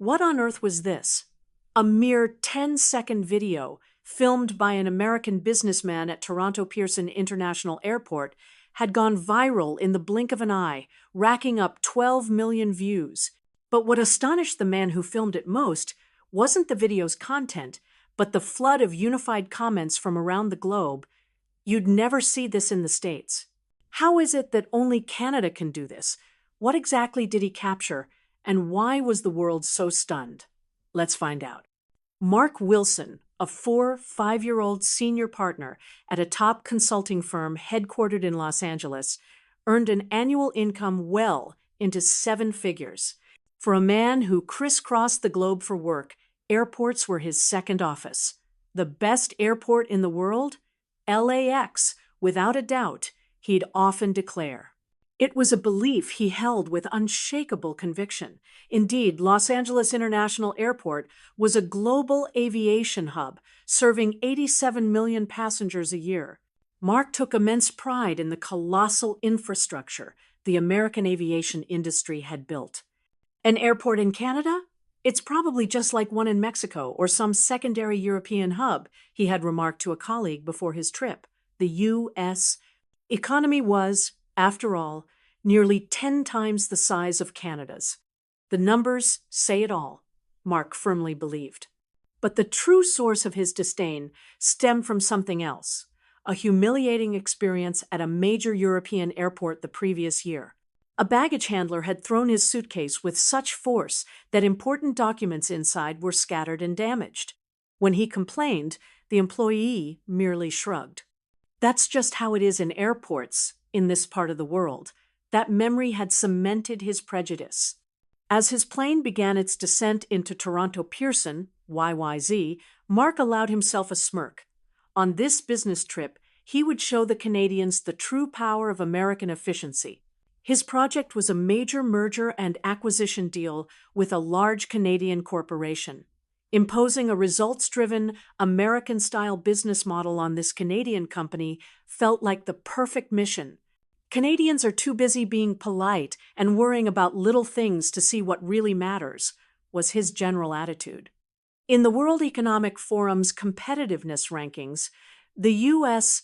What on earth was this? A mere 10-second video filmed by an American businessman at Toronto Pearson International Airport had gone viral in the blink of an eye, racking up 12 million views. But what astonished the man who filmed it most wasn't the video's content, but the flood of unified comments from around the globe. You'd never see this in the States. How is it that only Canada can do this? What exactly did he capture, and why was the world so stunned? Let's find out. Mark Wilson, a 5-year-old senior partner at a top consulting firm headquartered in Los Angeles, earned an annual income well into 7 figures. For a man who crisscrossed the globe for work, airports were his second office. The best airport in the world? LAX, without a doubt, he'd often declare. It was a belief he held with unshakable conviction. Indeed, Los Angeles International Airport was a global aviation hub, serving 87 million passengers a year. Mark took immense pride in the colossal infrastructure the American aviation industry had built. An airport in Canada? It's probably just like one in Mexico or some secondary European hub, he had remarked to a colleague before his trip. The U.S. economy was, after all, nearly 10 times the size of Canada's. The numbers say it all, Mark firmly believed. But the true source of his disdain stemmed from something else, a humiliating experience at a major European airport the previous year. A baggage handler had thrown his suitcase with such force that important documents inside were scattered and damaged. When he complained, the employee merely shrugged. That's just how it is in airports in this part of the world. That memory had cemented his prejudice. As his plane began its descent into Toronto Pearson, YYZ, Mark allowed himself a smirk. On this business trip, he would show the Canadians the true power of American efficiency. His project was a major merger and acquisition deal with a large Canadian corporation. Imposing a results-driven, American-style business model on this Canadian company felt like the perfect mission. Canadians are too busy being polite and worrying about little things to see what really matters, was his general attitude. In the World Economic Forum's competitiveness rankings, the U.S.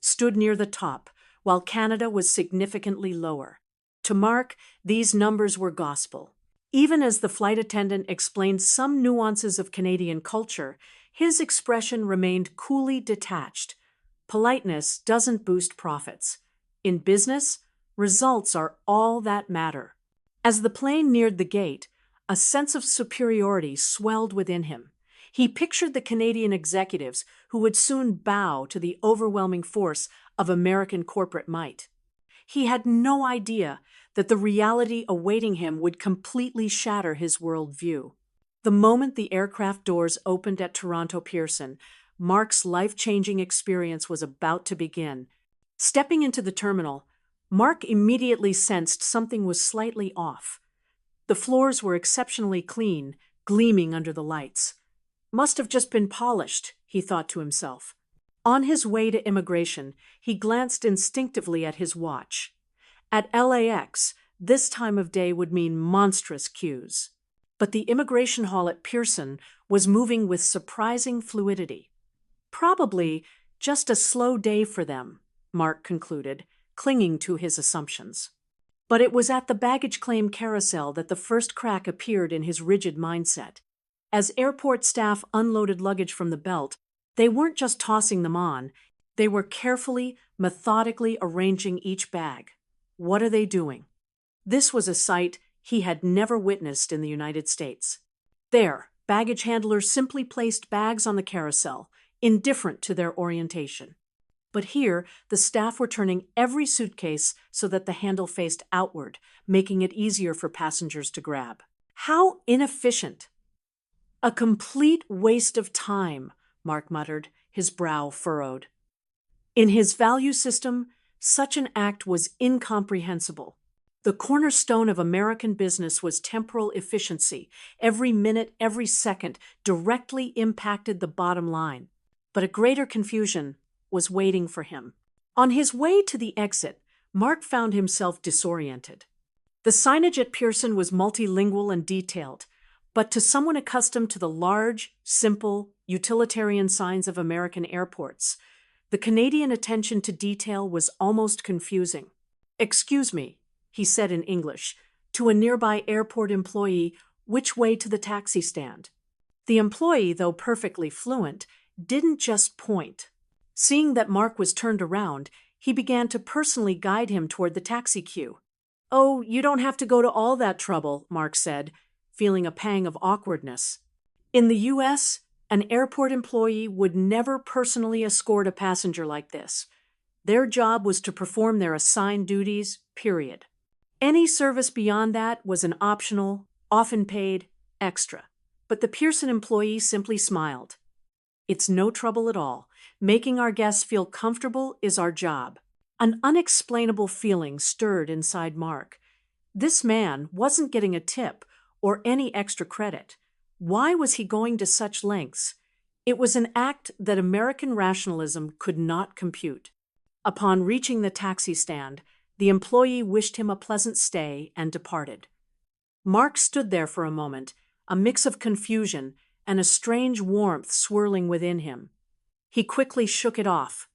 stood near the top, while Canada was significantly lower. To Mark, these numbers were gospel. Even as the flight attendant explained some nuances of Canadian culture, his expression remained coolly detached. Politeness doesn't boost profits. In business, results are all that matter. As the plane neared the gate, a sense of superiority swelled within him. He pictured the Canadian executives who would soon bow to the overwhelming force of American corporate might. He had no idea that the reality awaiting him would completely shatter his worldview. The moment the aircraft doors opened at Toronto Pearson, Mark's life-changing experience was about to begin. Stepping into the terminal, Mark immediately sensed something was slightly off. The floors were exceptionally clean, gleaming under the lights. Must have just been polished, he thought to himself. On his way to immigration, he glanced instinctively at his watch. At LAX, this time of day would mean monstrous queues. But the immigration hall at Pearson was moving with surprising fluidity. Probably just a slow day for them, Mark concluded, clinging to his assumptions. But it was at the baggage claim carousel that the first crack appeared in his rigid mindset. As airport staff unloaded luggage from the belt, they weren't just tossing them on, they were carefully, methodically arranging each bag. What are they doing? This was a sight he had never witnessed in the United States. There, baggage handlers simply placed bags on the carousel, indifferent to their orientation. But here, the staff were turning every suitcase so that the handle faced outward, making it easier for passengers to grab. How inefficient! A complete waste of time, Mark muttered, his brow furrowed. In his value system, such an act was incomprehensible. The cornerstone of American business was temporal efficiency. Every minute, every second directly impacted the bottom line. But a greater confusion was waiting for him. On his way to the exit, Mark found himself disoriented. The signage at Pearson was multilingual and detailed, But to someone accustomed to the large, simple, utilitarian signs of American airports, the Canadian attention to detail was almost confusing. "Excuse me," he said in English, to a nearby airport employee, "which way to the taxi stand?" The employee, though perfectly fluent, didn't just point. Seeing that Mark was turned around, he began to personally guide him toward the taxi queue. "Oh, you don't have to go to all that trouble," Mark said, feeling a pang of awkwardness. In the U.S., an airport employee would never personally escort a passenger like this. Their job was to perform their assigned duties, period. Any service beyond that was an optional, often paid, extra. But the Pearson employee simply smiled. "It's no trouble at all. Making our guests feel comfortable is our job." An unexplainable feeling stirred inside Mark. This man wasn't getting a tip or any extra credit. Why was he going to such lengths? It was an act that American rationalism could not compute. Upon reaching the taxi stand, the employee wished him a pleasant stay and departed. Mark stood there for a moment, a mix of confusion and a strange warmth swirling within him. He quickly shook it off.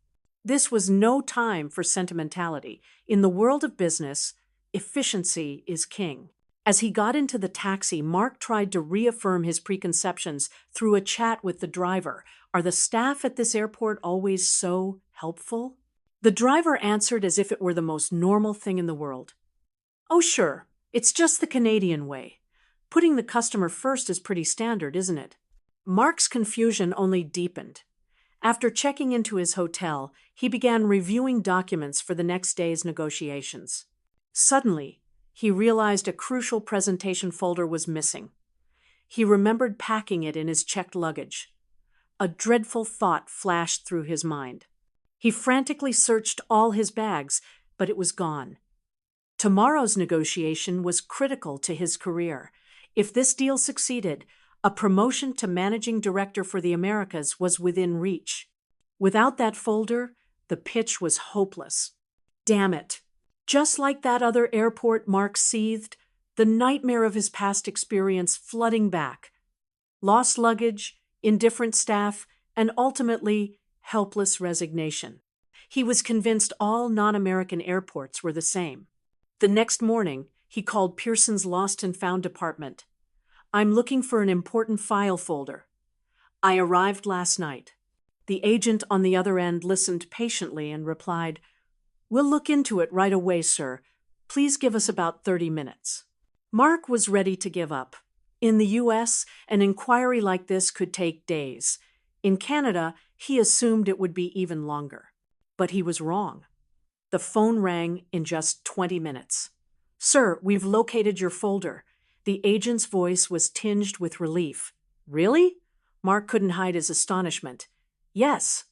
This was no time for sentimentality. In the world of business, efficiency is king. As he got into the taxi, Mark tried to reaffirm his preconceptions through a chat with the driver. "Are the staff at this airport always so helpful?" The driver answered as if it were the most normal thing in the world. "Oh, sure, it's just the Canadian way. Putting the customer first is pretty standard, isn't it?" Mark's confusion only deepened. After checking into his hotel, he began reviewing documents for the next day's negotiations. Suddenly, he realized a crucial presentation folder was missing. He remembered packing it in his checked luggage. A dreadful thought flashed through his mind. He frantically searched all his bags, but it was gone. Tomorrow's negotiation was critical to his career. If this deal succeeded, a promotion to managing director for the Americas was within reach. Without that folder, the pitch was hopeless. Damn it. Just like that other airport, Mark seethed, the nightmare of his past experience flooding back. Lost luggage, indifferent staff, and ultimately, helpless resignation. He was convinced all non-American airports were the same. The next morning, he called Pearson's Lost and Found department. "I'm looking for an important file folder. I arrived last night." The agent on the other end listened patiently and replied, "We'll look into it right away, sir. Please give us about 30 minutes. Mark was ready to give up. In the U.S., an inquiry like this could take days. In Canada, he assumed it would be even longer. But he was wrong. The phone rang in just 20 minutes. "Sir, we've located your folder." The agent's voice was tinged with relief. "Really?" Mark couldn't hide his astonishment. "Yes.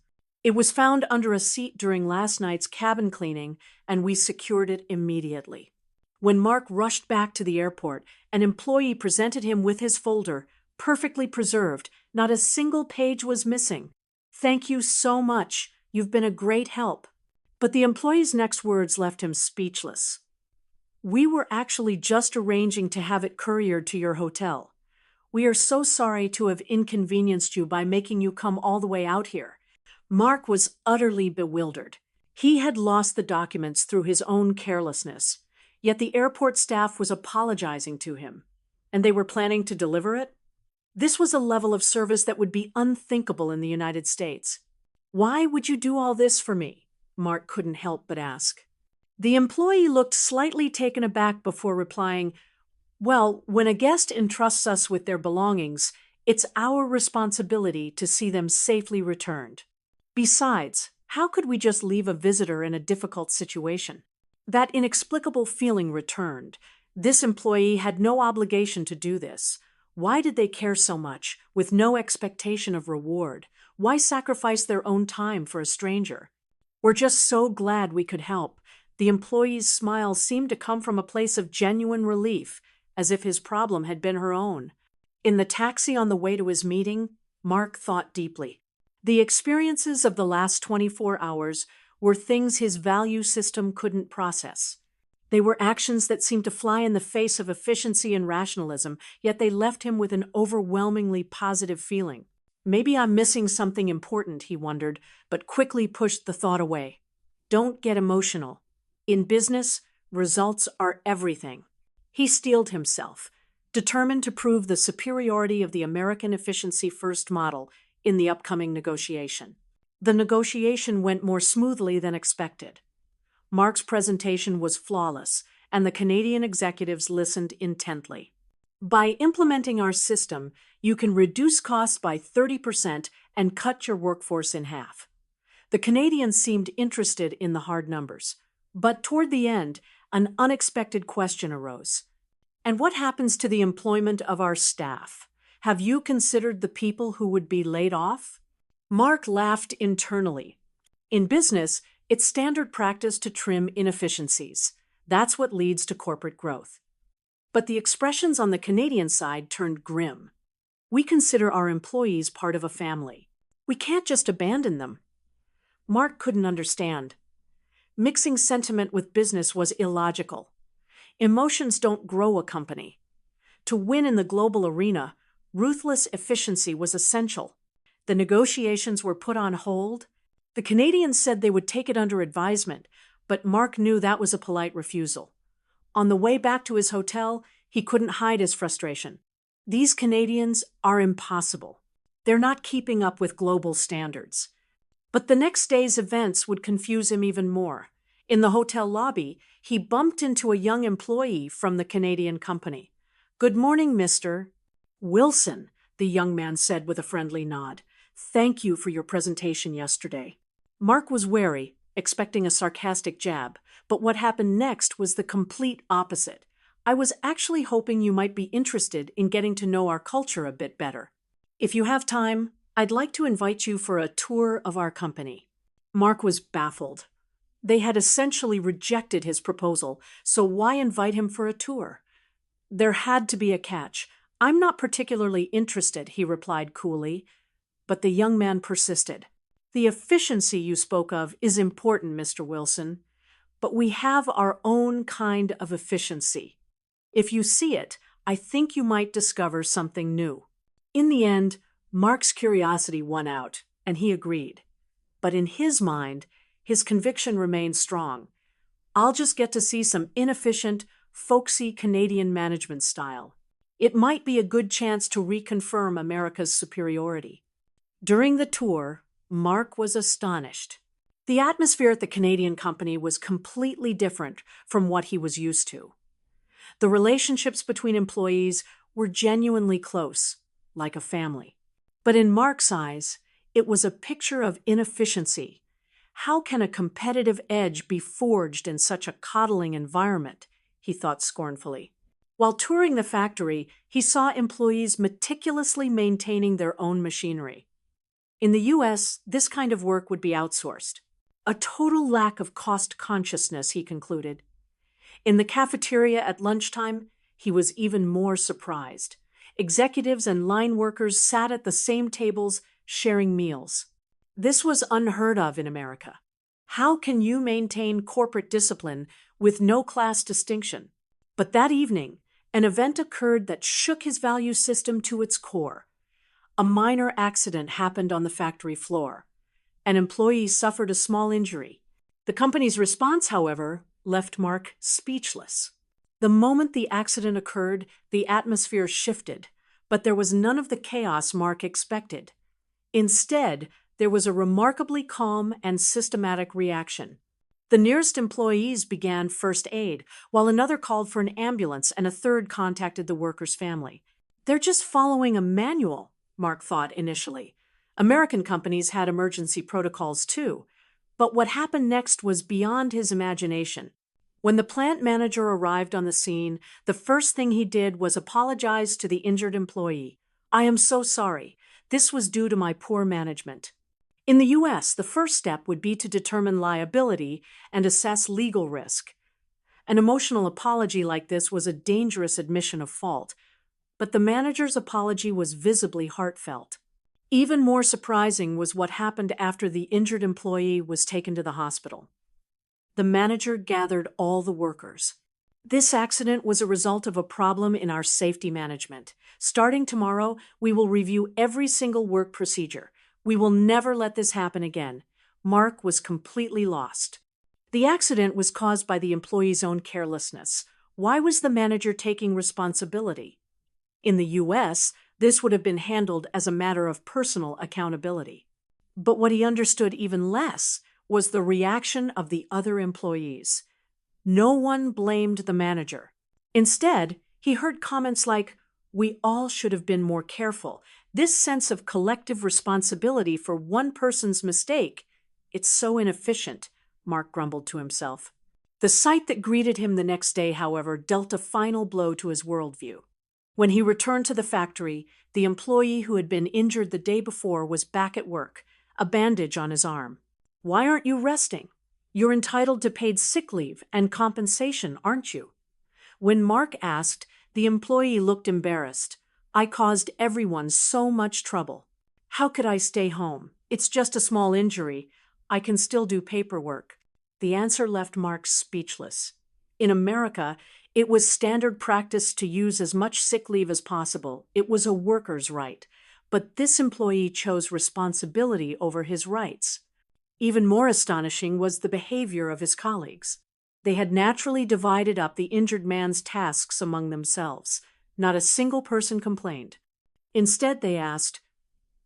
It was found under a seat during last night's cabin cleaning, and we secured it immediately." When Mark rushed back to the airport, an employee presented him with his folder, perfectly preserved. Not a single page was missing. "Thank you so much. You've been a great help." But the employee's next words left him speechless. "We were actually just arranging to have it couriered to your hotel. We are so sorry to have inconvenienced you by making you come all the way out here." Mark was utterly bewildered. He had lost the documents through his own carelessness, yet the airport staff was apologizing to him, and they were planning to deliver it? This was a level of service that would be unthinkable in the United States. "Why would you do all this for me?" Mark couldn't help but ask. The employee looked slightly taken aback before replying, "Well, when a guest entrusts us with their belongings, it's our responsibility to see them safely returned. Besides, how could we just leave a visitor in a difficult situation?" That inexplicable feeling returned. This employee had no obligation to do this. Why did they care so much, with no expectation of reward? Why sacrifice their own time for a stranger? "We're just so glad we could help." The employee's smile seemed to come from a place of genuine relief, as if his problem had been her own. In the taxi on the way to his meeting, Mark thought deeply. The experiences of the last 24 hours were things his value system couldn't process. They were actions that seemed to fly in the face of efficiency and rationalism, yet they left him with an overwhelmingly positive feeling. Maybe I'm missing something important, he wondered, but quickly pushed the thought away. Don't get emotional. In business, results are everything. He steeled himself, determined to prove the superiority of the American efficiency-first model in the upcoming negotiation. The negotiation went more smoothly than expected. Mark's presentation was flawless, and the Canadian executives listened intently. By implementing our system, you can reduce costs by 30% and cut your workforce in half. The Canadians seemed interested in the hard numbers. But toward the end, an unexpected question arose. And what happens to the employment of our staff? Have you considered the people who would be laid off? Mark laughed internally. In business, it's standard practice to trim inefficiencies. That's what leads to corporate growth. But the expressions on the Canadian side turned grim. We consider our employees part of a family. We can't just abandon them. Mark couldn't understand. Mixing sentiment with business was illogical. Emotions don't grow a company. To win in the global arena, ruthless efficiency was essential. The negotiations were put on hold. The Canadians said they would take it under advisement, but Mark knew that was a polite refusal. On the way back to his hotel, he couldn't hide his frustration. These Canadians are impossible. They're not keeping up with global standards. But the next day's events would confuse him even more. In the hotel lobby, he bumped into a young employee from the Canadian company. "Good morning, Mr. Wilson," the young man said with a friendly nod. "Thank you for your presentation yesterday." Mark was wary, expecting a sarcastic jab, but what happened next was the complete opposite. "I was actually hoping you might be interested in getting to know our culture a bit better. If you have time, I'd like to invite you for a tour of our company." Mark was baffled. They had essentially rejected his proposal, so why invite him for a tour? There had to be a catch. "I'm not particularly interested," he replied coolly. But the young man persisted. "The efficiency you spoke of is important, Mr. Wilson, but we have our own kind of efficiency. If you see it, I think you might discover something new." In the end, Mark's curiosity won out, and he agreed. But in his mind, his conviction remained strong. "I'll just get to see some inefficient, folksy Canadian management style. It might be a good chance to reconfirm America's superiority." During the tour, Mark was astonished. The atmosphere at the Canadian company was completely different from what he was used to. The relationships between employees were genuinely close, like a family. But in Mark's eyes, it was a picture of inefficiency. How can a competitive edge be forged in such a coddling environment? He thought scornfully. While touring the factory, he saw employees meticulously maintaining their own machinery. In the U.S., this kind of work would be outsourced. A total lack of cost consciousness, he concluded. In the cafeteria at lunchtime, he was even more surprised. Executives and line workers sat at the same tables, sharing meals. This was unheard of in America. How can you maintain corporate discipline with no class distinction? But that evening, an event occurred that shook his value system to its core. A minor accident happened on the factory floor. An employee suffered a small injury. The company's response, however, left Mark speechless. The moment the accident occurred, the atmosphere shifted, but there was none of the chaos Mark expected. Instead, there was a remarkably calm and systematic reaction. The nearest employees began first aid, while another called for an ambulance and a third contacted the worker's family. They're just following a manual, Mark thought initially. American companies had emergency protocols too, but what happened next was beyond his imagination. When the plant manager arrived on the scene, the first thing he did was apologize to the injured employee. "I am so sorry. This was due to my poor management." In the U.S., the first step would be to determine liability and assess legal risk. An emotional apology like this was a dangerous admission of fault, but the manager's apology was visibly heartfelt. Even more surprising was what happened after the injured employee was taken to the hospital. The manager gathered all the workers. This accident was a result of a problem in our safety management. Starting tomorrow, we will review every single work procedure. We will never let this happen again. Mark was completely lost. The accident was caused by the employee's own carelessness. Why was the manager taking responsibility? In the US, this would have been handled as a matter of personal accountability. But what he understood even less was the reaction of the other employees. No one blamed the manager. Instead, he heard comments like, "We all should have been more careful." This sense of collective responsibility for one person's mistake, it's so inefficient, Mark grumbled to himself. The sight that greeted him the next day, however, dealt a final blow to his worldview. When he returned to the factory, the employee who had been injured the day before was back at work, a bandage on his arm. "Why aren't you resting? You're entitled to paid sick leave and compensation, aren't you?" When Mark asked, the employee looked embarrassed. "I caused everyone so much trouble. How could I stay home? It's just a small injury. I can still do paperwork." The answer left Mark speechless. In America, it was standard practice to use as much sick leave as possible. It was a worker's right. But this employee chose responsibility over his rights. Even more astonishing was the behavior of his colleagues. They had naturally divided up the injured man's tasks among themselves. Not a single person complained. Instead, they asked,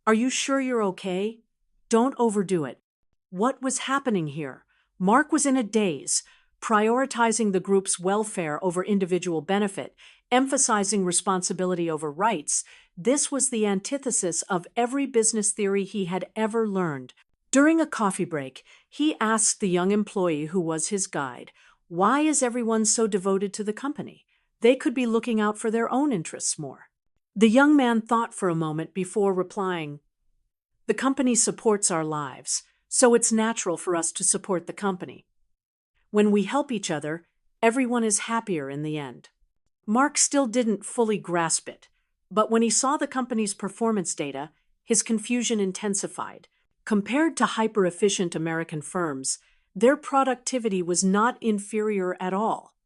"Are you sure you're okay? Don't overdo it." What was happening here? Mark was in a daze, prioritizing the group's welfare over individual benefit, emphasizing responsibility over rights. This was the antithesis of every business theory he had ever learned. During a coffee break, he asked the young employee who was his guide, "Why is everyone so devoted to the company? They could be looking out for their own interests more." The young man thought for a moment before replying, "The company supports our lives, so it's natural for us to support the company. When we help each other, everyone is happier in the end." Mark still didn't fully grasp it, but when he saw the company's performance data, his confusion intensified. Compared to hyper-efficient American firms, their productivity was not inferior at all.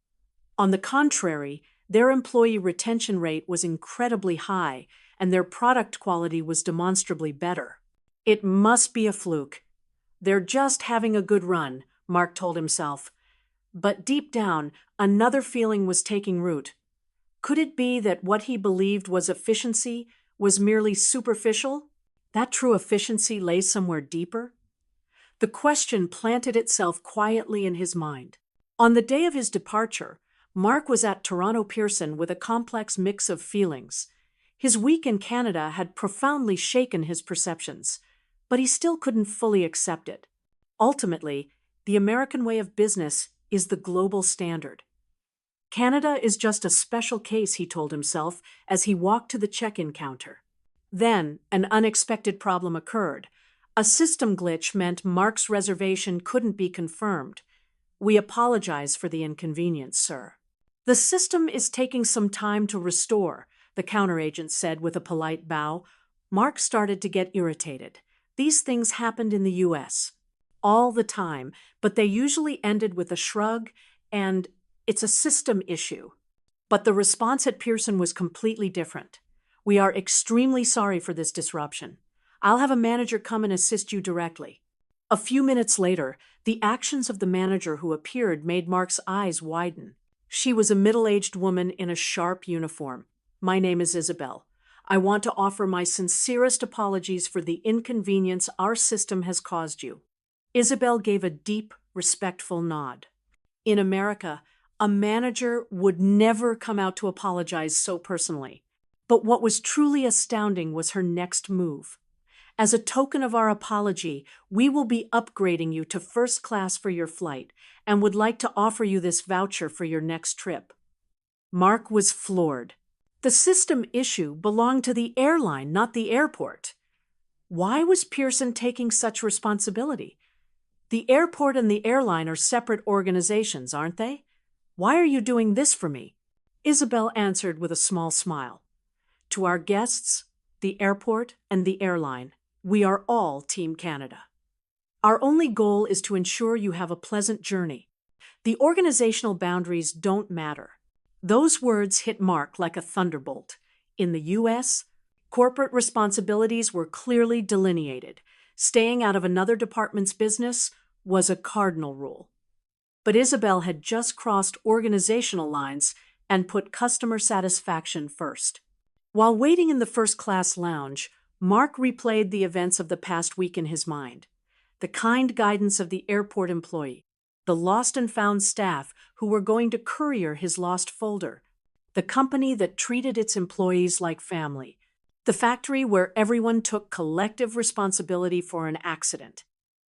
On the contrary, their employee retention rate was incredibly high, and their product quality was demonstrably better. It must be a fluke. They're just having a good run, Mark told himself. But deep down, another feeling was taking root. Could it be that what he believed was efficiency was merely superficial? That true efficiency lay somewhere deeper? The question planted itself quietly in his mind. On the day of his departure, Mark was at Toronto Pearson with a complex mix of feelings. His week in Canada had profoundly shaken his perceptions, but he still couldn't fully accept it. Ultimately, the American way of business is the global standard. Canada is just a special case, he told himself as he walked to the check-in counter. Then, an unexpected problem occurred. A system glitch meant Mark's reservation couldn't be confirmed. "We apologize for the inconvenience, sir." "The system is taking some time to restore," the counter agent said with a polite bow. Mark started to get irritated. These things happened in the US all the time, but they usually ended with a shrug and, "It's a system issue." But the response at Pearson was completely different. "We are extremely sorry for this disruption. I'll have a manager come and assist you directly." A few minutes later, the actions of the manager who appeared made Mark's eyes widen. She was a middle-aged woman in a sharp uniform. "My name is Isabel. I want to offer my sincerest apologies for the inconvenience our system has caused you." Isabel gave a deep, respectful nod. In America, a manager would never come out to apologize so personally. But what was truly astounding was her next move. "As a token of our apology, we will be upgrading you to first class for your flight and would like to offer you this voucher for your next trip." Mark was floored. The system issue belonged to the airline, not the airport. Why was Pearson taking such responsibility? The airport and the airline are separate organizations, aren't they? "Why are you doing this for me?" Isabel answered with a small smile. "To our guests, the airport, and the airline, we are all Team Canada. Our only goal is to ensure you have a pleasant journey. The organizational boundaries don't matter. Those words hit Mark like a thunderbolt. In the U.S., corporate responsibilities were clearly delineated. Staying out of another department's business was a cardinal rule. But Isabel had just crossed organizational lines and put customer satisfaction first. While waiting in the first-class lounge, Mark replayed the events of the past week in his mind. The kind guidance of the airport employee, the lost and found staff who were going to courier his lost folder, the company that treated its employees like family, the factory where everyone took collective responsibility for an accident.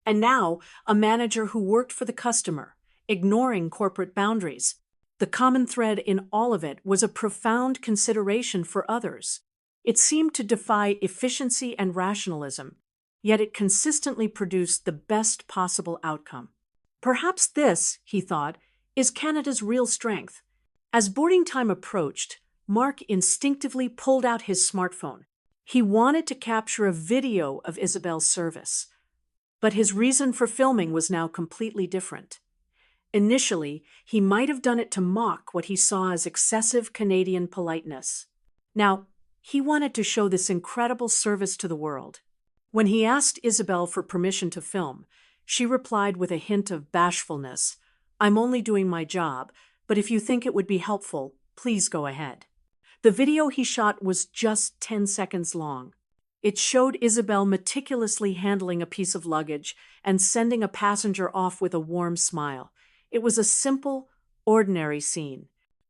And now, a manager who worked for the customer, ignoring corporate boundaries. The common thread in all of it was a profound consideration for others. It seemed to defy efficiency and rationalism, yet it consistently produced the best possible outcome. Perhaps this, he thought, is Canada's real strength. As boarding time approached, Mark instinctively pulled out his smartphone. He wanted to capture a video of Isabel's service. But his reason for filming was now completely different. Initially, he might have done it to mock what he saw as excessive Canadian politeness. Now, he wanted to show this incredible service to the world. When he asked Isabel for permission to film, she replied with a hint of bashfulness, "I'm only doing my job, but if you think it would be helpful, please go ahead." The video he shot was just 10 seconds long. It showed Isabel meticulously handling a piece of luggage and sending a passenger off with a warm smile. It was a simple, ordinary scene.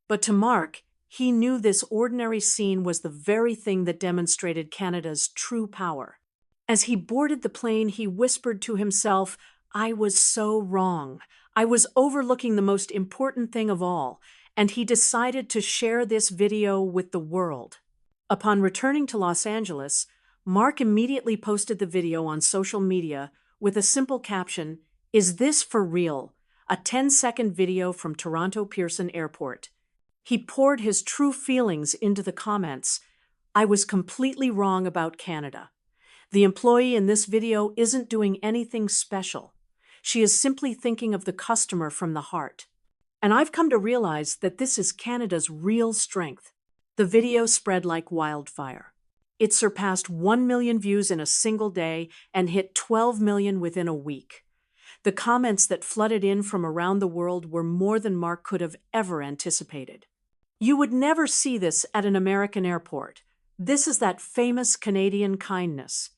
But to Mark, he knew this ordinary scene was the very thing that demonstrated Canada's true power. As he boarded the plane, he whispered to himself, "I was so wrong. I was overlooking the most important thing of all," and he decided to share this video with the world. Upon returning to Los Angeles, Mark immediately posted the video on social media with a simple caption, "Is this for real?" A 10-second video from Toronto Pearson Airport. He poured his true feelings into the comments. "I was completely wrong about Canada. The employee in this video isn't doing anything special. She is simply thinking of the customer from the heart. And I've come to realize that this is Canada's real strength." The video spread like wildfire. It surpassed 1 million views in a single day and hit 12 million within a week. The comments that flooded in from around the world were more than Mark could have ever anticipated. "You would never see this at an American airport. This is that famous Canadian kindness.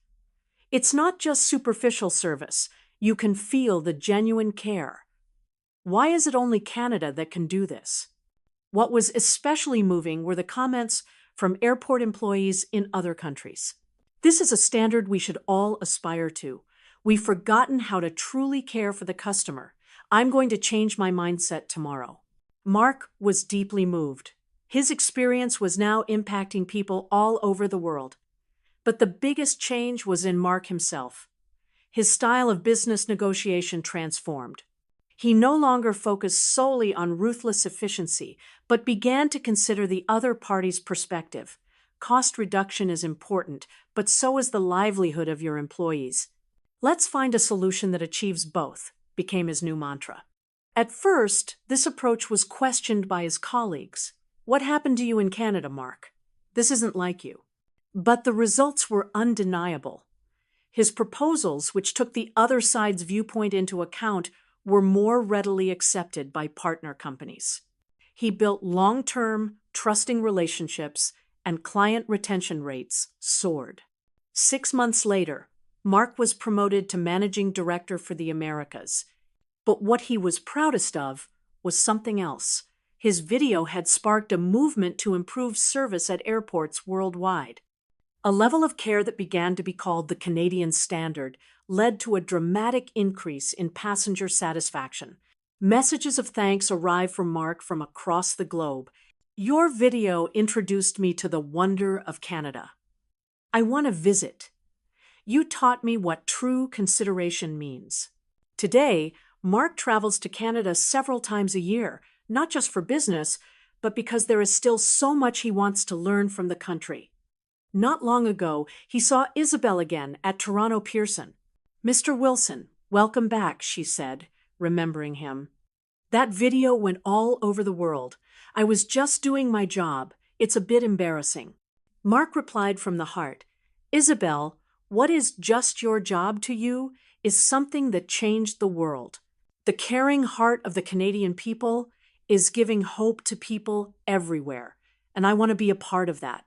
It's not just superficial service. You can feel the genuine care. Why is it only Canada that can do this?" What was especially moving were the comments from airport employees in other countries. "This is a standard we should all aspire to. We've forgotten how to truly care for the customer. I'm going to change my mindset tomorrow." Mark was deeply moved. His experience was now impacting people all over the world. But the biggest change was in Mark himself. His style of business negotiation transformed. He no longer focused solely on ruthless efficiency, but began to consider the other party's perspective. Cost reduction is important, but so is the livelihood of your employees. "Let's find a solution that achieves both," became his new mantra. At first, this approach was questioned by his colleagues. "What happened to you in Canada, Mark? This isn't like you." But the results were undeniable. His proposals, which took the other side's viewpoint into account, were more readily accepted by partner companies. He built long-term, trusting relationships, and client retention rates soared. 6 months later, Mark was promoted to managing director for the Americas. But what he was proudest of was something else. His video had sparked a movement to improve service at airports worldwide. A level of care that began to be called the Canadian standard led to a dramatic increase in passenger satisfaction. Messages of thanks arrived from Mark from across the globe. "Your video introduced me to the wonder of Canada. I want to visit. You taught me what true consideration means." Today, Mark travels to Canada several times a year, not just for business, but because there is still so much he wants to learn from the country. Not long ago, he saw Isabel again at Toronto Pearson. "Mr. Wilson, welcome back," she said, remembering him. That video went all over the world. I was just doing my job. It's a bit embarrassing. Mark replied from the heart, Isabel, what is just your job to you is something that changed the world. The caring heart of the Canadian people is giving hope to people everywhere, and I want to be a part of that.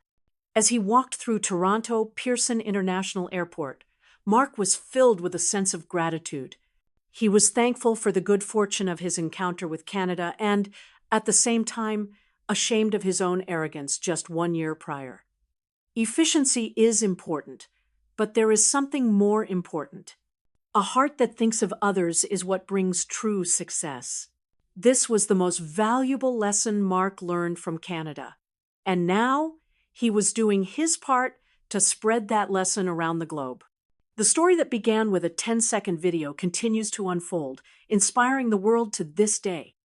As he walked through Toronto Pearson International Airport, Mark was filled with a sense of gratitude. He was thankful for the good fortune of his encounter with Canada and, at the same time, ashamed of his own arrogance just 1 year prior. Efficiency is important, but there is something more important. A heart that thinks of others is what brings true success. This was the most valuable lesson Mark learned from Canada. And now, he was doing his part to spread that lesson around the globe. The story that began with a 10-second video continues to unfold, inspiring the world to this day.